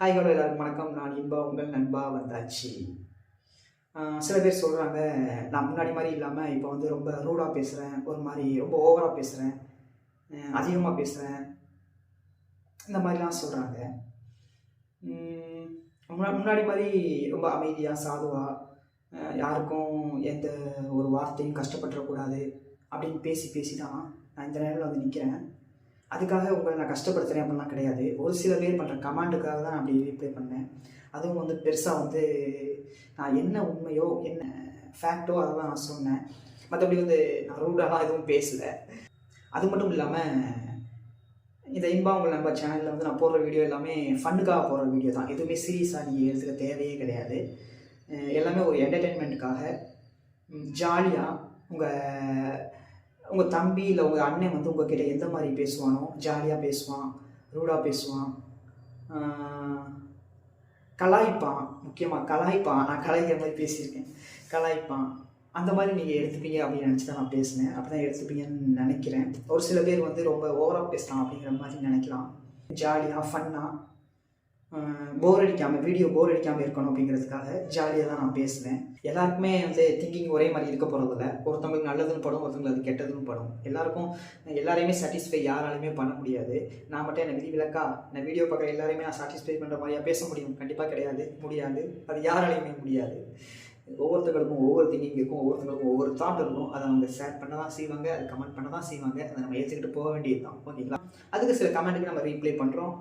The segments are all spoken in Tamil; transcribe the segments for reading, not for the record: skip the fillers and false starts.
ஹாய் ஹலோ எல்லாருக்கும் வணக்கம். நான் இன்பா உங்கள் நண்பா வந்தாச்சு. சில பேர் சொல்கிறாங்க, நான் முன்னாடி மாதிரி இல்லாமல் இப்போ வந்து ரொம்ப ரூடாக பேசுகிறேன், ஒரு மாதிரி ரொம்ப ஓவராக பேசுகிறேன், அதிகமாக பேசுகிறேன், இந்த மாதிரிலாம் சொல்கிறாங்க. முன்னாடி மாதிரி ரொம்ப அமைதியாக சாதுவாக யாருக்கும் எந்த ஒரு வார்த்தையும் கஷ்டப்பட்டுறக்கூடாது அப்படின்னு பேசி பேசி தான் நான் இந்த நேரத்தில் வந்து நிற்கிறேன். அதுக்காக உங்களை நான் கஷ்டப்படுத்துகிறேன் அப்படிலாம் கிடையாது. ஒரு சில பேர் பண்ணுற கமாண்டுக்காக தான் நான் அப்படி ரீப்ளை பண்ணேன். அதுவும் வந்து பெருசாக வந்து நான் என்ன உண்மையோ என்ன ஃபேக்டோ அதை தான் நான் சொன்னேன். மற்றபடி வந்து நான் ரூடாலாம் எதுவும் பேசலை. அது மட்டும் இல்லாமல் இந்த இன்பா உங்கள் நண்பர் சேனலில் வந்து நான் போடுற வீடியோ எல்லாமே ஃபன்னுக்காக போடுற வீடியோ தான். எதுவுமே சீரியஸாக நீங்கள் எடுத்துக்க தேவையே கிடையாது. எல்லாமே ஒரு என்டர்டெயின்மெண்ட்டுக்காக ஜாலியாக உங்கள் தம்பி இல்லை உங்கள் அண்ணன் வந்து உங்கள்கிட்ட எந்த மாதிரி பேசுவானோ, ஜாலியாக பேசுவான், ரூடாக பேசுவான், கலாய்ப்பான், முக்கியமாக கலாய்ப்பான். நான் கலாய்க்கிற மாதிரி பேசியிருக்கேன், கலாய்ப்பான். அந்த மாதிரி நீங்கள் எடுத்துப்பீங்க அப்படின்னு நினச்சி தான் நான் பேசினேன். அப்படி தான் எடுத்துப்பீங்கன்னு நினைக்கிறேன். ஒரு சில பேர் வந்து ரொம்ப ஓவராக பேசலாம் அப்படிங்கிற மாதிரி நினைக்கலாம். ஜாலியாக ஃபன்னாக போர் அடிக்காமல் வீடியோ போர் அடிக்காமல் இருக்கணும் அப்படிங்கிறதுக்காக ஜாலியாக தான் நான் பேசுவேன். எல்லாருக்குமே வந்து திங்கிங் ஒரே மாதிரி இருக்க போகிறதில்ல. ஒருத்தவங்களுக்கு நல்லதுன்னு படும், ஒருத்தவங்களுக்கு அது கெட்டதுன்னு படும். எல்லாரையுமே சாட்டிஸ்ஃபை யாராலையுமே பண்ண முடியாது. நான் மட்டும் என்ன விதிவிலக்கா நான் வீடியோ பார்க்குற எல்லாரையுமே நான் சாட்டிஸ்ஃபை பண்ணுற மாதிரியா பேச முடியும்? கண்டிப்பாக கிடையாது, முடியாது. அது யாராலையுமே முடியாது. ஒவ்வொருத்தங்களுக்கும் ஒவ்வொரு திங்கிங் இருக்கும், ஒவ்வொருத்தங்களுக்கும் ஒவ்வொரு தாட் இருக்கும். அதை அவங்க ஷேர் பண்ண தான் செய்வாங்க, அது கமெண்ட் பண்ண தான் செய்வாங்க. அதை நம்ம ஏற்றுக்கிட்டு போக வேண்டியது தான். ஓகேங்களா? அதுக்கு சில கமெண்ட்டுக்கு நம்ம ரீப்ளை பண்ணுறோம்.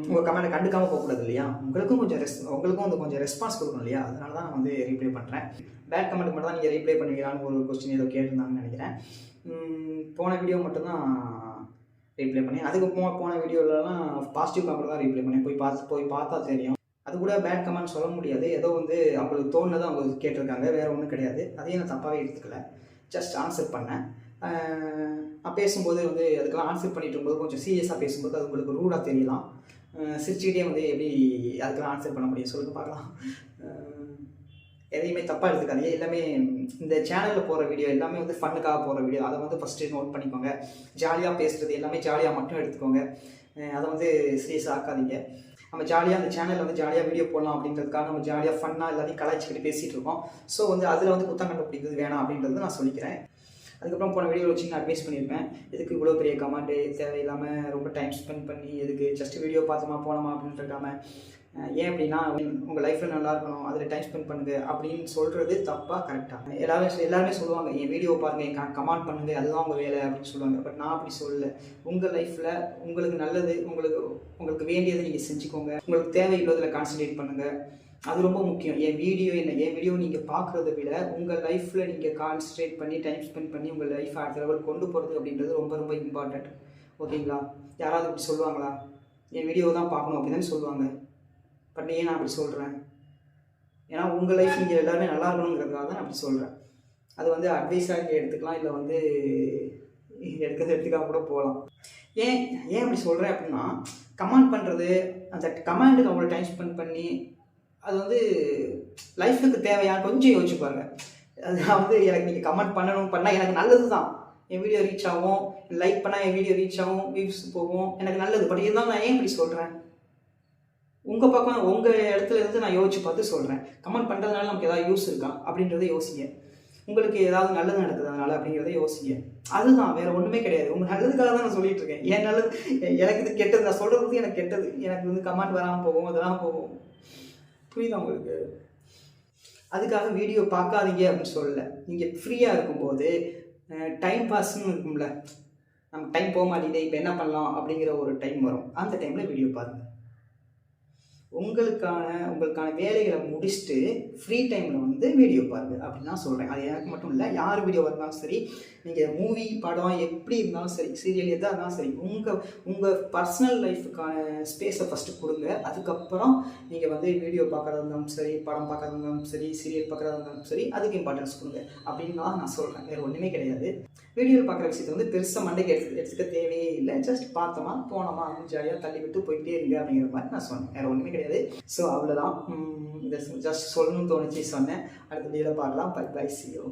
உங்கள் கமெண்ட்டை கண்டுக்காமல் போகக்கூடாது இல்லையா? உங்களுக்கும் வந்து கொஞ்சம் ரெஸ்பான்ஸ் கொடுக்கணும் இல்லையா? அதனால தான் நான் வந்து ரீப்ளை பண்ணுறேன். பேட் கமெண்ட் மட்டும் தான் நீங்கள் ரீப்ளை பண்ணுவீங்களான்னு ஒரு கொஸ்டின் ஏதோ கேட்டிருந்தாங்கன்னு நினைக்கிறேன். போன வீடியோ மட்டும்தான் ரீப்ளை பண்ணேன். அதுக்கு போன வீடியோலலாம் பாசிட்டிவ் கமெண்ட் தான் ரீப்ளை பண்ணேன். போய் பார்த்தா தெரியும். அது கூட பேட் கமெண்ட் சொல்ல முடியாது. ஏதோ வந்து அவங்களுக்கு தோணுனதை அவங்க கேட்டிருக்காங்க, வேறு ஒன்றும் கிடையாது. அதையும் நான் தப்பாகவே எடுத்துக்கல, ஜஸ்ட் ஆன்சர் பண்ணேன். நான் பேசும்போது வந்து அதுக்கெல்லாம் ஆன்சர் பண்ணிட்டு இருக்கும்போது கொஞ்சம் சீரியஸாக பேசும்போது அது உங்களுக்கு ரூடாக தெரியலாம். சிரிச்சுக்கிட்டே வந்து எப்படி அதுக்கெல்லாம் ஆன்சர் பண்ண முடியும் சொல்லுங்கள் பார்க்கலாம். எதையுமே தப்பாக எடுத்துக்காதீங்க. எல்லாமே இந்த சேனலில் போகிற வீடியோ எல்லாமே வந்து ஃபன்னுக்காக போகிற வீடியோ. அதை வந்து ஃபஸ்ட்டு நோட் பண்ணிக்கோங்க. ஜாலியாக பேசுகிறது எல்லாமே ஜாலியாக மட்டும் எடுத்துக்கோங்க. அதை வந்து சீரியஸாக ஆக்காதீங்க. நம்ம ஜாலியாக அந்த சேனலில் வந்து ஜாலியாக வீடியோ போடலாம் அப்படின்றதுக்காக நம்ம ஜாலியாக ஃபன்னாக எல்லாத்தையும் கலாய்ச்சிக்கிட்டு பேசிகிட்டு இருக்கோம். ஸோ வந்து அதில் வந்து குத்தம் கண்டுபிடிக்கிறது வேணாம் அப்படின்றது நான் சொல்லிக்கிறேன். அதுக்கப்புறம் போன வீடியோ வச்சு நான் அட்வைஸ் பண்ணியிருப்பேன். எதுக்கு இவ்வளோ பெரிய கமெண்ட்டு தேவையில்லாமல் ரொம்ப டைம் ஸ்பெண்ட் பண்ணி எதுக்கு ஜஸ்ட் வீடியோ பார்த்தோமா போனோமா அப்படின்ட்டு இருக்காமல் ஏன் அப்படின்னா உங்கள் லைஃப்பில் நல்லா இருக்கணும், அதில் டைம் ஸ்பெண்ட் பண்ணுங்க அப்படின்னு சொல்கிறது தப்பாக கரெக்டாக? எல்லாருமே சொல்லுவாங்க என் வீடியோ பாருங்கள், கமெண்ட் பண்ணுங்கள், அதுதான் உங்கள் வேலை அப்படின்னு சொல்லுவாங்க. பட் நான் அப்படி சொல்லலை. உங்கள் லைஃப்பில் உங்களுக்கு நல்லது, உங்களுக்கு வேண்டியதை நீங்கள் செஞ்சுக்கோங்க. உங்களுக்கு தேவையில்லாததில் கான்சன்ட்ரேட் பண்ணுங்கள். அது ரொம்ப முக்கியம். என் வீடியோ நீங்கள் பார்க்குறத விட உங்கள் லைஃப்பில் நீங்கள் கான்சன்ட்ரேட் பண்ணி டைம் ஸ்பெண்ட் பண்ணி உங்கள் லைஃப்பை அடுத்த லெவல் கொண்டு போகிறது அப்படின்றது ரொம்ப ரொம்ப இம்பார்ட்டண்ட். ஓகேங்களா? யாராவது இப்படி சொல்லுவாங்களா? என் வீடியோ தான் பார்க்கணும் அப்படி தானே சொல்லுவாங்க. பட் ஏன் நான் அப்படி சொல்கிறேன்? ஏன்னா உங்கள் லைஃப் நீங்கள் எல்லாருமே நல்லா இருக்கணுங்கிறதுக்காக தான் நான் அப்படி சொல்கிறேன். அது வந்து அட்வைஸாக நீங்கள் எடுத்துக்கலாம், இல்லை வந்து எடுத்துக்காக கூட போகலாம். ஏன் அப்படி சொல்கிறேன் அப்படின்னா, கமெண்ட் பண்ணுறது, அந்த கமெண்ட்டுக்கு அவ்வளோ டைம் ஸ்பெண்ட் பண்ணி அது வந்து லைஃபுக்கு தேவையான கொஞ்சம் யோசிச்சு பாருங்க. அது வந்து எனக்கு நீங்கள் கமெண்ட் பண்ணால் எனக்கு நல்லது தான். என் வீடியோ ரீச் ஆகும், லைக் பண்ணால் என் வீடியோ ரீச் ஆகும், வியூஸ் போகும், எனக்கு நல்லது. பட் இருந்தாலும் நான் ஏன் இப்படி சொல்கிறேன்? உங்கள் பக்கம் உங்கள் இடத்துல இருந்து நான் யோசிச்சு பார்த்து சொல்கிறேன். கமெண்ட் பண்ணுறதுனால நமக்கு ஏதாவது யூஸ் இருக்கா அப்படின்றத யோசிங்க. உங்களுக்கு ஏதாவது நல்லது நடக்குது அதனால் அப்படிங்கிறத யோசிங்க. அதுதான், வேறு ஒன்றுமே கிடையாது. உங்கள் நல்லதுக்காக தான் நான் சொல்லிகிட்டு இருக்கேன். என் நல்லது, எனக்கு இது கெட்டது, நான் சொல்கிறது எனக்கு கெட்டது. எனக்கு வந்து கமெண்ட் வராமல் போகும், அதெல்லாம் போகும். புரியுதா உங்களுக்கு? அதுக்காக வீடியோ பார்க்காதீங்க அப்படின்னு சொல்லலை. நீங்கள் ஃப்ரீயாக இருக்கும்போது டைம் பாஸ்ன்னு இருக்கும்ல, நம்ம டைம் போக மாட்டேங்குது, இப்போ என்ன பண்ணலாம் அப்படிங்கிற ஒரு டைம் வரும். அந்த டைமில் வீடியோ பாருங்கள். உங்களுக்கான வேலைகளை முடிச்சுட்டு ஃப்ரீ டைமில் வந்து வீடியோ பாருங்கள் அப்படின்னு நான் சொல்கிறேன். அது எனக்கு மட்டும் இல்லை, யார் வீடியோவாக இருந்தாலும் சரி, நீங்கள் மூவி படம் எப்படி இருந்தாலும் சரி, சீரியல் எதாக இருந்தாலும் சரி, உங்கள் பர்சனல் லைஃபுக்கான ஸ்பேஸை ஃபஸ்ட்டு கொடுங்க. அதுக்கப்புறம் நீங்கள் வந்து வீடியோ பார்க்குறதா இருந்தாலும் சரி, படம் பார்க்குறதா இருந்தாலும் சரி, சீரியல் பார்க்குறதா இருந்தாலும் சரி, அதுக்கு இம்பார்ட்டன்ஸ் கொடுங்க அப்படின்னு தான் நான் சொல்கிறேன். வேறு ஒன்றுமே கிடையாது. வீடியோ பார்க்குற விஷயத்தை வந்து பெருசாக மண்டைக்கு எடுத்துக்க தேவையே இல்லை. ஜஸ்ட் பார்த்தோமா போனோமா அப்படின்னு ஜாலியாக தள்ளி விட்டு போயிட்டே இருங்க அப்படிங்கிற மாதிரி நான் சொன்னேன். வேறு ஒன்றுமே கிடையாது. ஸோ அவ்வளோதான். இதை ஜஸ்ட் சொல்லணும்னு தோணுச்சு சொன்னேன். அடுத்த வீடியோவில் பார்க்கலாம். Bye bye, see you.